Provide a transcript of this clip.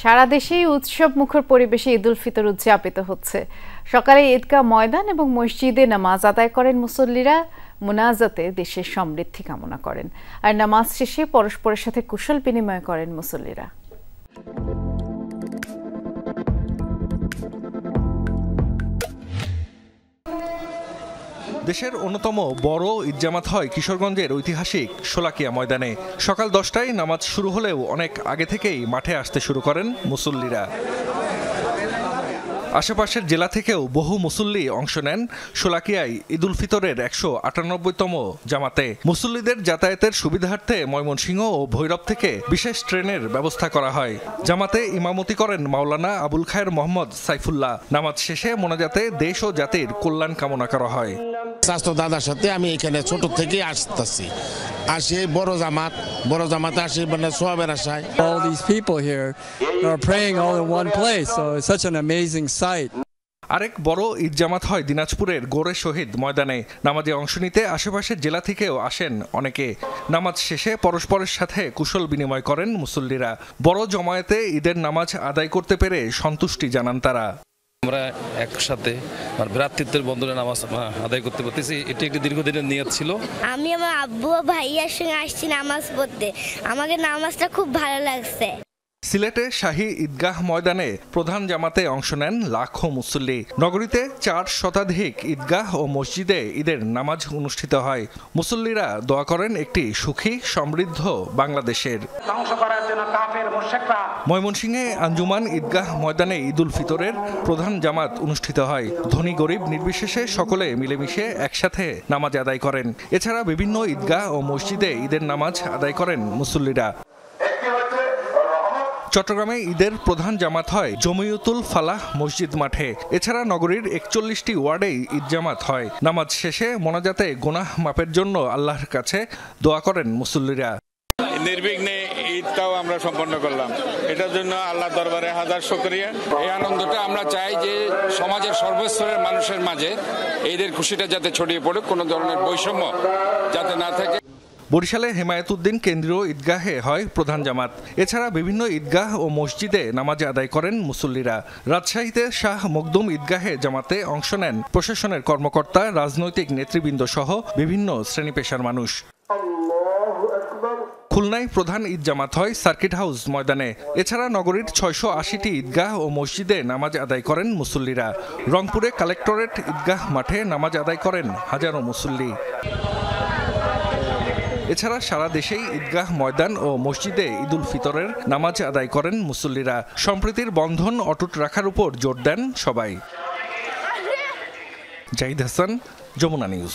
সারা দেশেই উৎসব মুখর পরিবেশে ঈদ উল ফিতর উদযাপিত হচ্ছে। সকালে ঈদগাহ ময়দান এবং মসজিদে নামাজ আদায় করেন মুসল্লিরা, মুনাজাতে দেশের সমৃদ্ধি কামনা করেন। আর নামাজ শেষে পরস্পরের সাথে কুশল বিনিময় করেন মুসল্লিরা। দেশের অন্যতম বড় ঈদ জামাত হয় কিশোরগঞ্জের ঐতিহাসিক শোলাকিয়া ময়দানে। সকাল 10টায় নামাজ শুরু হলেও অনেক আগে থেকেই মাঠে আসতে শুরু করেন মুসল্লিরা। আশেপাশের জেলা থেকেও বহু মুসল্লি অংশ নেন শোলাকিয়ায় ঈদ উল ফিতরের 198তম জামাতে। মুসল্লিদের যাতায়াতের সুবিধার্থে ময়মনসিংহ ও ভৈরব থেকে বিশেষ ট্রেনের ব্যবস্থা করা হয়। জামাতে ইমামতি করেন মাওলানা আবুল খায়ের মোহাম্মদ সাইফুল্লাহ। নামাজ শেষে মোনাজাতে দেশ ও জাতির কল্যাণ কামনা করা হয়। স্বাস্থ্য দাদার সাথে আমি এখানে ছোট থেকে আসতেছি, আসি বড় জামাতে আসি মানে সোয়াবের আশায়। All these people here are praying all in one place, so it's such an amazing sight. আরেক বড় ঈদ জামাত হয় দিনাজপুরের গোরে শহীদ ময়দানে। নামাজে অংশ নিতে আশেপাশের জেলা থেকেও আসেন অনেকে। নামাজ শেষে পরস্পরের সাথে কুশল বিনিময় করেন মুসল্লিরা। বড় জমায়েতে ঈদের নামাজ আদায় করতে পেরে সন্তুষ্টি জানান তারা। আমরা একসাথে ভ্রাতৃত্বের বন্ধনে নামাজ আদায় করতে পারতেছি, এটি একটি দীর্ঘদিনের নিয়ত ছিল। আমি আমার আব্বু ও ভাইয়ার সঙ্গে আসছি নামাজ পড়তে, আমাকে নামাজটা খুব ভালো লাগছে। সিলেটে শাহী ঈদগাহ ময়দানে প্রধান জামাতে অংশ নেন লাখো মুসল্লি। নগরীতে 4 শতাধিক ঈদগাহ ও মসজিদে ঈদের নামাজ অনুষ্ঠিত হয়। মুসল্লিরা দোয়া করেন একটি সুখী সমৃদ্ধ বাংলাদেশের। ময়মনসিংহে আঞ্জুমান ঈদগাহ ময়দানে ঈদ উল ফিতরের প্রধান জামাত অনুষ্ঠিত হয়। ধনী গরিব নির্বিশেষে সকলে মিলেমিশে একসাথে নামাজ আদায় করেন। এছাড়া বিভিন্ন ঈদগাহ ও মসজিদে ঈদের নামাজ আদায় করেন মুসল্লিরা। চট্টগ্রামে ঈদের প্রধান জামাত হয় জমিয়তুল ফালাহ মসজিদ মাঠে। এছাড়া নগরীর 41টি ওয়ার্ডেই ঈদ জামাত হয়। নামাজ শেষে মোনাজাতে গুনাহ মাপের জন্য আল্লাহর কাছে দোয়া করেন মুসল্লিরা। নির্বিঘ্নে ঈদটাও আমরা সম্পন্ন করলাম, এটার জন্য আল্লাহ দরবারে হাজার শুকরিয়া। এই আনন্দটা আমরা চাই যে সমাজের সর্বস্তরের মানুষের মাঝে ঈদের খুশিটা যাতে ছড়িয়ে পড়ে, কোনো ধরনের বৈষম্য যাতে না থাকে। বরিশালে হেমায়েতুদ্দিন কেন্দ্রীয় ঈদগাহে হয় প্রধান জামাত। এছাড়া বিভিন্ন ঈদগাহ ও মসজিদে নামাজ আদায় করেন মুসল্লিরা। রাজশাহীতে শাহ মখদুম ঈদগাহে জামাতে অংশ নেন প্রশাসনের কর্মকর্তা, রাজনৈতিক নেতৃবৃন্দ সহ বিভিন্ন শ্রেণী পেশার মানুষ। খুলনায় প্রধান ঈদ জামাত হয় সার্কিট হাউস ময়দানে। এছাড়া নগরীর 680টি ঈদগাহ ও মসজিদে নামাজ আদায় করেন মুসল্লিরা। রংপুরে কালেক্টরেট ঈদগাহ মাঠে নামাজ আদায় করেন হাজারো মুসল্লি। এছাড়া সারা দেশেই ঈদগাহ ময়দান ও মসজিদে ঈদ উল ফিতরের নামাজ আদায় করেন মুসল্লিরা। সম্প্রীতির বন্ধন অটুট রাখার উপর জোর দেন সবাই। জাহিদ হাসান, যমুনা নিউজ।